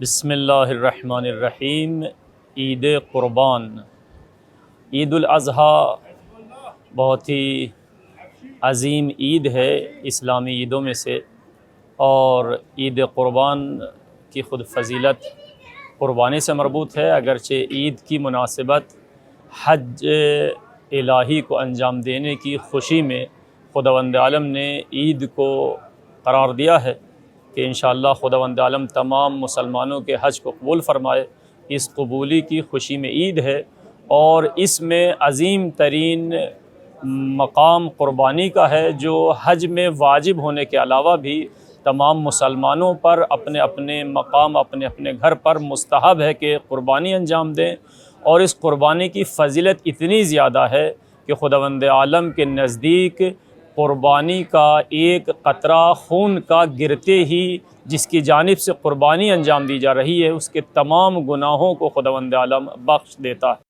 بسم اللہ الرحمن الرحیم۔ عید قربان، عید الاضحیٰ بہت ہی عظیم عید ہے اسلامی عیدوں میں سے، اور عید قربان کی خود فضیلت قربانی سے مربوط ہے، اگرچہ عید کی مناسبت حج الہی کو انجام دینے کی خوشی میں خداوند عالم نے عید کو قرار دیا ہے کہ انشاءاللہ خداوند عالم تمام مسلمانوں کے حج کو قبول فرمائے۔ اس قبولی کی خوشی میں عید ہے، اور اس میں عظیم ترین مقام قربانی کا ہے، جو حج میں واجب ہونے کے علاوہ بھی تمام مسلمانوں پر اپنے اپنے مقام اپنے اپنے گھر پر مستحب ہے کہ قربانی انجام دیں۔ اور اس قربانی کی فضیلت اتنی زیادہ ہے کہ خداوند عالم کے نزدیک قربانی کا ایک قطرہ خون کا گرتے ہی جس کی جانب سے قربانی انجام دی جا رہی ہے، اس کے تمام گناہوں کو خداوند عالم بخش دیتا ہے۔